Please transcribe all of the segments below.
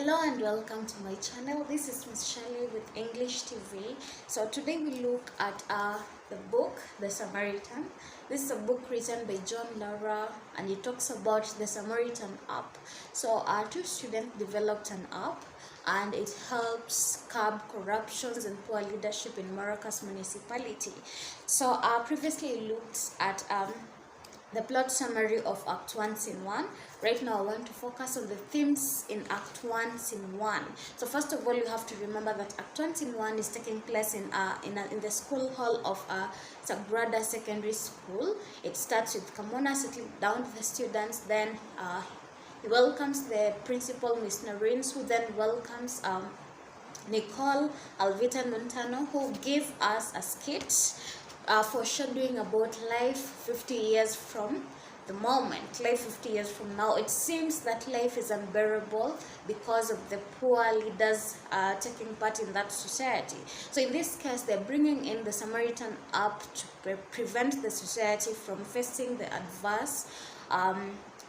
Hello and welcome to my channel. This is Miss Shelley with English TV. So today we look at the book The Samaritan. This is a book written by John Lara and it talks about the Samaritan app. So our two students developed an app and it helps curb corruptions and poor leadership in Maracas municipality. So I previously looked at the plot summary of Act 1 Scene 1. Right now I want to focus on the themes in Act 1 Scene 1. So first of all, you have to remember that Act 1 Scene 1 is taking place in the school hall of Sagrada Secondary School. It starts with Kamona settling down with the students, then he welcomes the principal, Miss Narins, who then welcomes Nicole, Alvita and Montano, who give us a skit foreshadowing about life 50 years from the moment. Life 50 years from now, it seems that life is unbearable because of the poor leaders taking part in that society. So in this case, they're bringing in the Samaritan app to prevent the society from facing the adverse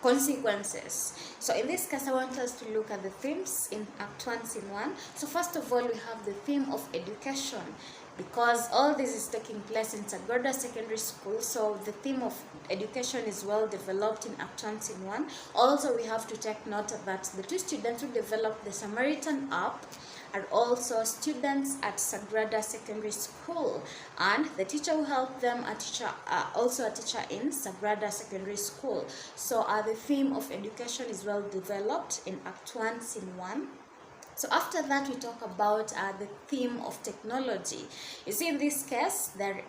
consequences. So in this case, I want us to look at the themes in Act 1 Scene 1. So first of all, we have the theme of education, because all this is taking place in Sagrada Secondary School. So the theme of education is well developed in Act 1 Scene 1. Also, we have to take note that the two students who developed the Samaritan app are also students at Sagrada Secondary School, and the teacher who helped them also a teacher in Sagrada Secondary School. So the theme of education is well developed in Act 1 Scene 1. So after that, we talk about the theme of technology. You see, in this case, they're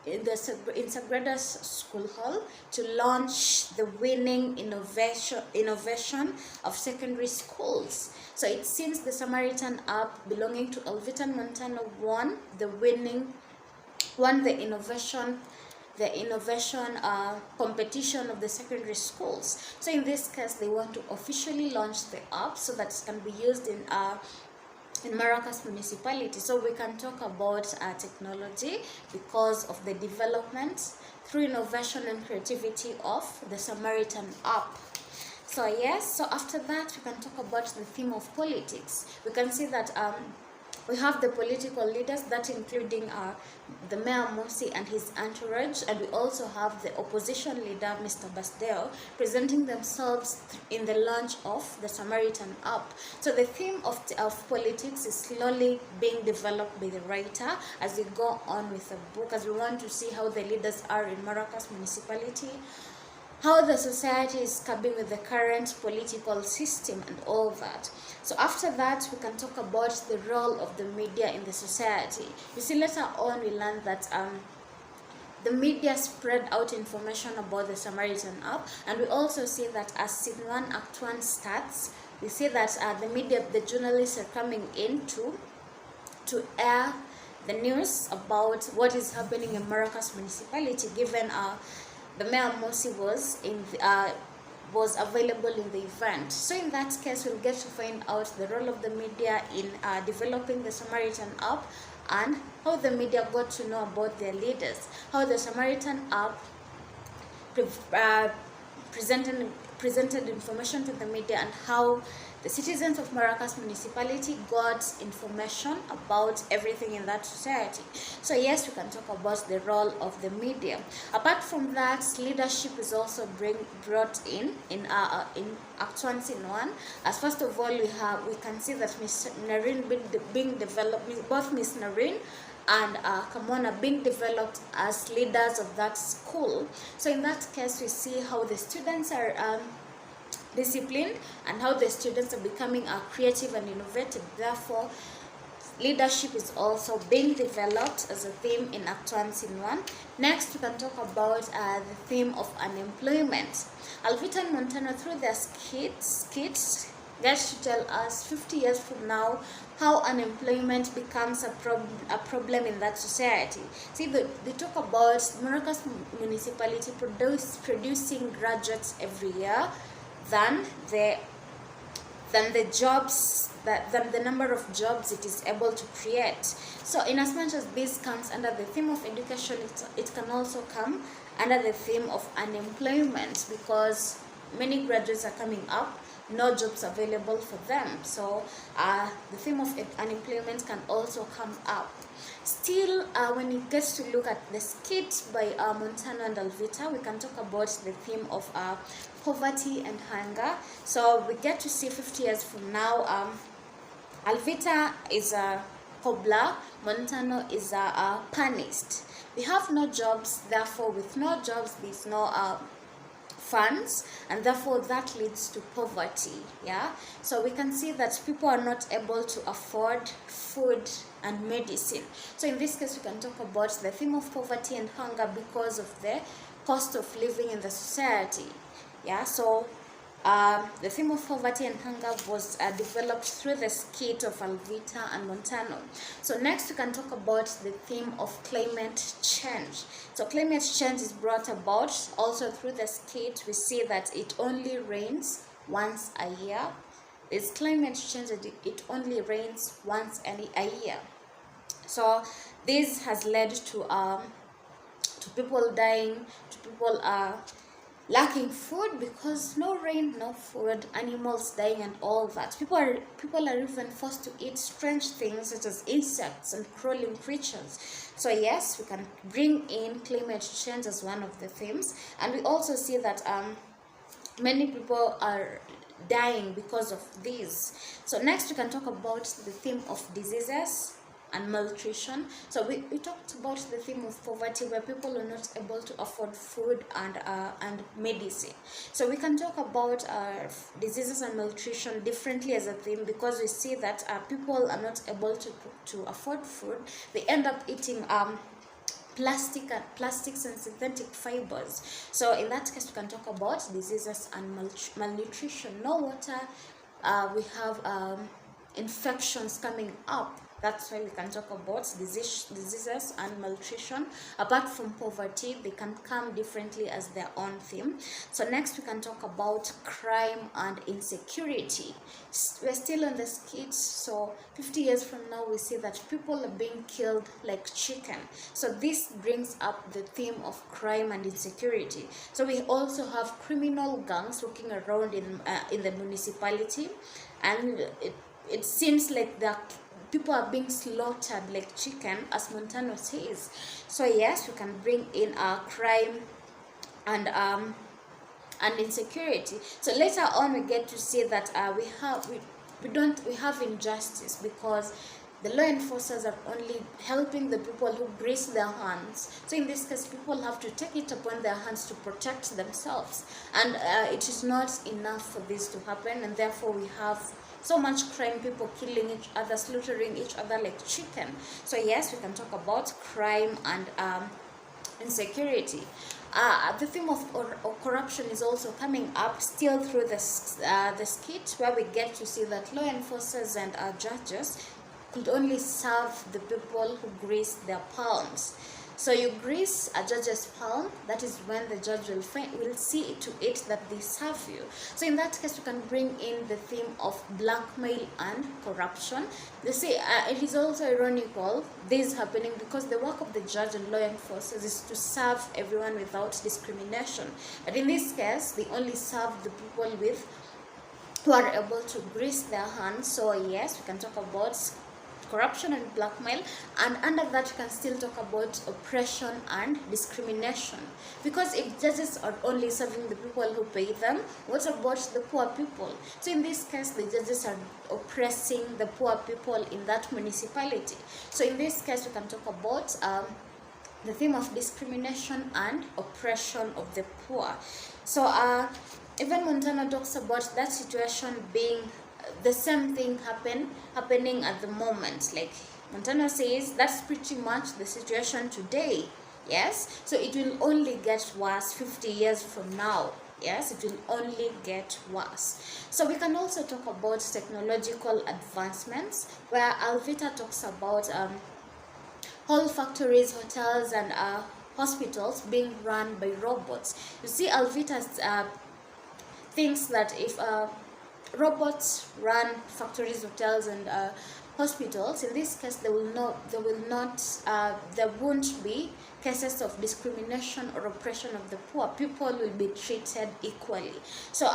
in Sagrada's school hall to launch the winning innovation of secondary schools. So it seems the Samaritan app belonging to Alvita and Montano won the innovation competition of the secondary schools. So in this case, they want to officially launch the app so that it can be used in Maracas municipality. So we can talk about technology because of the development through innovation and creativity of the Samaritan app. So yes, so after that, we can talk about the theme of politics. We can see that we have the political leaders, that including the Mayor Mosi and his entourage, and we also have the opposition leader, Mr. Basdeo, presenting themselves in the launch of the Samaritan app. So the theme of politics is slowly being developed by the writer as we go on with the book, as we want to see how the leaders are in Maracas municipality, how the society is coping with the current political system and all that. So after that, we can talk about the role of the media in the society. You see, later on we learned that the media spread out information about the Samaritan app, and we also see that as Scene 1 Act 1 starts, we see that the media, the journalists are coming in to air the news about what is happening in Maracas municipality, given the Mayor Mosi was available in the event. So in that case, we'll get to find out the role of the media in developing the Samaritan app, and how the media got to know about their leaders, how the Samaritan app presented information to the media, and how the citizens of Maracas municipality got information about everything in that society. So yes, we can talk about the role of the media. Apart from that, leadership is also brought in Act 1 Scene 1. As first of all, we can see that Miss Narine being developed, both Miss Narine and Kamona being developed as leaders of that school. So in that case, we see how the students are disciplined and how the students are becoming creative and innovative. Therefore, leadership is also being developed as a theme in Act 1 Scene 1. Next, we can talk about the theme of unemployment. Alvita and Montano, through their skits get to tell us 50 years from now how unemployment becomes a problem in that society. See, they talk about Maracas municipality producing graduates every year than the number of jobs it is able to create. So in as much as this comes under the theme of education, it can also come under the theme of unemployment, because many graduates are coming up no jobs available for them. So the theme of unemployment can also come up. Still, when it gets to look at the skit by Montano and Alvita, we can talk about the theme of poverty and hunger. So we get to see 50 years from now, Alvita is a cobbler, Montano is a panist. We have no jobs, therefore with no jobs there's no funds, and therefore that leads to poverty. Yeah, so we can see that people are not able to afford food and medicine. So in this case we can talk about the theme of poverty and hunger because of the cost of living in the society. Yeah, so the theme of poverty and hunger was developed through the skit of Alvita and Montano. So next we can talk about the theme of climate change. So climate change is brought about also through the skit. We see that it only rains once a year. It's climate change that it only rains once a year. So this has led to people dying, to people lacking food because no rain, no food, animals dying and all that. People are even forced to eat strange things such as insects and crawling creatures. So yes, we can bring in climate change as one of the themes, and we also see that many people are dying because of this. So next we can talk about the theme of diseases and malnutrition. So we talked about the theme of poverty, where people are not able to afford food and medicine. So we can talk about diseases and malnutrition differently as a theme, because we see that people are not able to afford food. They end up eating plastics and synthetic fibers. So in that case we can talk about diseases and malnutrition. No water, we have infections coming up. That's why we can talk about diseases and malnutrition. Apart from poverty, they can come differently as their own theme. So next we can talk about crime and insecurity. We're still on the skits. So 50 years from now, we see that people are being killed like chicken. So this brings up the theme of crime and insecurity. So we also have criminal gangs walking around in the municipality, and it seems like people are being slaughtered like chicken, as Montano says. So yes, we can bring in crime and insecurity. So later on we get to see that we have injustice, because the law enforcers are only helping the people who grease their hands. So in this case, people have to take it upon their hands to protect themselves, and it is not enough for this to happen, and therefore we have so much crime, people killing each other, slaughtering each other like chicken. So yes, we can talk about crime and insecurity. The theme of corruption is also coming up still through the skit, where we get to see that law enforcers and judges could only serve the people who grease their palms. So you grease a judge's palm, that is when the judge will see to it that they serve you. So in that case, we can bring in the theme of blackmail and corruption. They say it is also ironical, this happening because the work of the judge and law enforcers is to serve everyone without discrimination. But in this case, they only serve the people who are able to grease their hands. So yes, we can talk about corruption and blackmail, and under that we can still talk about oppression and discrimination, because if judges are only serving the people who pay them, what about the poor people? So in this case, the judges are oppressing the poor people in that municipality. So in this case, we can talk about the theme of discrimination and oppression of the poor. So even Montano talks about that situation being the same thing happening at the moment. Like Montano says, that's pretty much the situation today. Yes, so it will only get worse 50 years from now. Yes, it will only get worse. So we can also talk about technological advancements, where Alvita talks about whole factories, hotels, and hospitals being run by robots. You see, Alvita thinks that if robots run factories, hotels, and hospitals, in this case there won't be cases of discrimination or oppression of the poor. People will be treated equally. So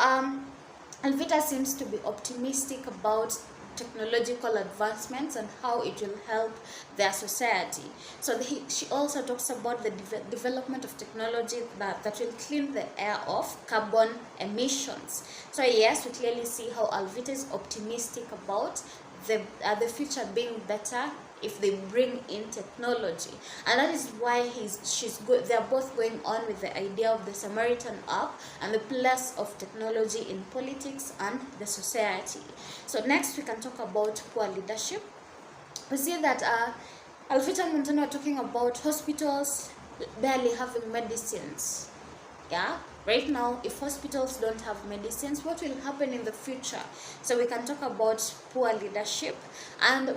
Alvita seems to be optimistic about technological advancements and how it will help their society. So she also talks about the development of technology that will clean the air of carbon emissions. So yes, we clearly see how Alvita is optimistic about the future being better if they bring in technology, and that is why they're both going on with the idea of the Samaritan app and the place of technology in politics and the society. So next we can talk about poor leadership. We see that Alvita and Montano are talking about hospitals barely having medicines. Yeah, right now, if hospitals don't have medicines, what will happen in the future? So we can talk about poor leadership, and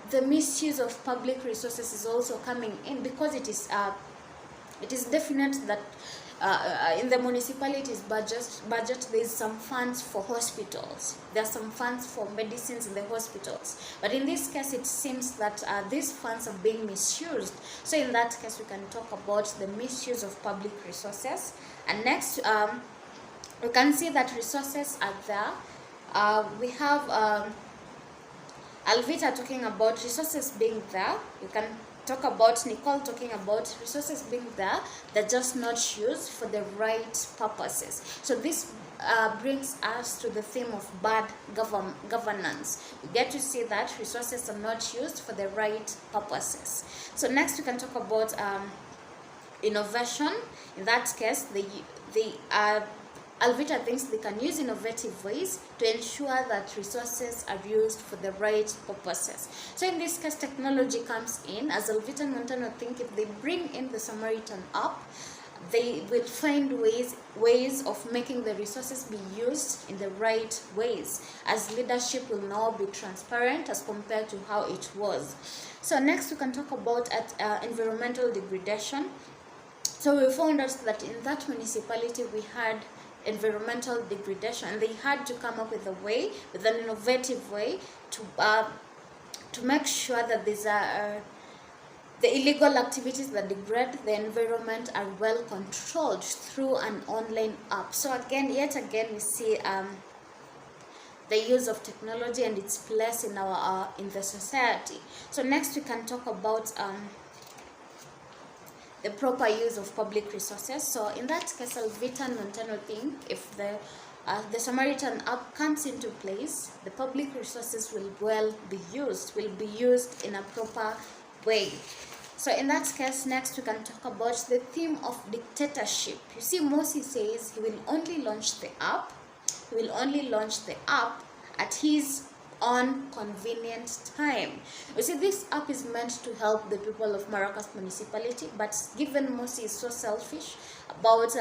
the misuse of public resources is also coming in, because it is definite that in the municipality's budget there is some funds for hospitals, there are some funds for medicines in the hospitals, but in this case it seems that these funds are being misused. So in that case we can talk about the misuse of public resources. And next we can see that resources are there. We have Alvita talking about resources being there. You can talk about Nicole talking about resources being there, they're just not used for the right purposes. So this brings us to the theme of bad governance. We get to see that resources are not used for the right purposes. So next we can talk about innovation. In that case, Alvita thinks they can use innovative ways to ensure that resources are used for the right purposes. So in this case, technology comes in, as Alvita and Montano think if they bring in the Samaritan app, they will find ways of making the resources be used in the right ways, as leadership will now be transparent as compared to how it was. So next we can talk about environmental degradation. So we found out that in that municipality we had environmental degradation. They had to come up with an innovative way to make sure that the illegal activities that degrade the environment are well controlled through an online app. So yet again we see the use of technology and its place in the society. So next we can talk about the proper use of public resources. So in that case, Alvita and Montano think if the Samaritan app comes into place, the public resources will be used in a proper way. So in that case, next we can talk about the theme of dictatorship. You see, Mosi says he will only launch the app. He will only launch the app at his on convenient time. You see, this app is meant to help the people of Maracas municipality, but given Mosi is so selfish about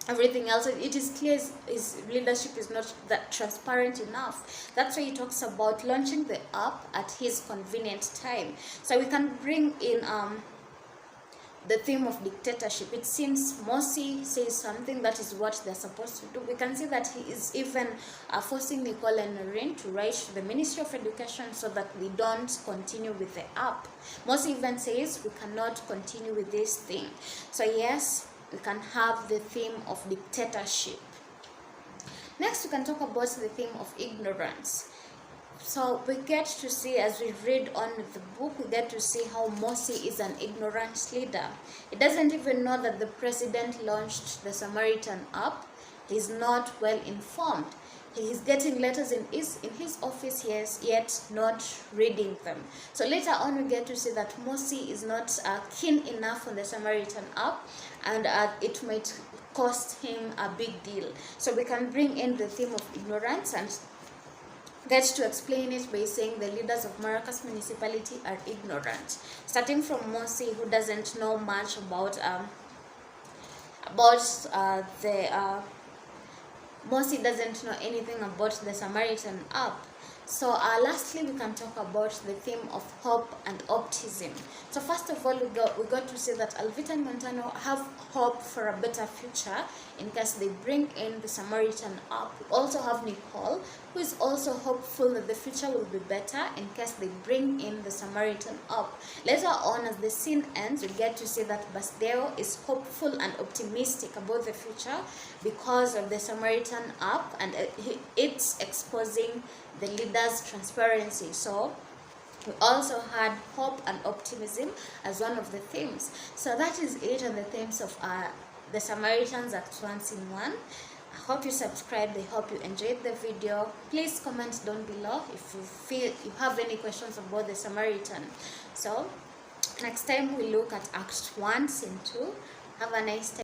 everything else, it is clear his leadership is not that transparent enough. That's why he talks about launching the app at his convenient time. So we can bring in the theme of dictatorship. It seems Mosi says something, that is what they're supposed to do. We can see that he is even forcing Nicole and Noreen to write to the Ministry of Education so that we don't continue with the app. Mosi even says we cannot continue with this thing. So yes, we can have the theme of dictatorship. Next, we can talk about the theme of ignorance. So we get to see, as we read on the book, we get to see how Mosi is an ignorant leader. He doesn't even know that the president launched the Samaritan app. He's not well informed. He is getting letters in his office, yes, yet not reading them. So later on we get to see that Mosi is not keen enough on the Samaritan app, and it might cost him a big deal. So we can bring in the theme of ignorance and get to explain it by saying the leaders of Maracas municipality are ignorant. Starting from Mosi, who doesn't know much about Mosi doesn't know anything about the Samaritan app. So lastly, we can talk about the theme of hope and optimism. So first of all, we got to say that Alvita and Montano have hope for a better future in case they bring in the Samaritan up. We also have Nicole, who is also hopeful that the future will be better in case they bring in the Samaritan up. Later on, as the scene ends, we get to see that Basdeo is hopeful and optimistic about the future because of the Samaritan up, and it's exposing the leader's transparency. So we also had hope and optimism as one of the themes. So that is it on the themes of the Samaritans Act 1 Scene 1. I hope you subscribed. I hope you enjoyed the video. Please comment down below if you feel you have any questions about the Samaritan. So next time we look at Act 1 Scene 2. Have a nice time.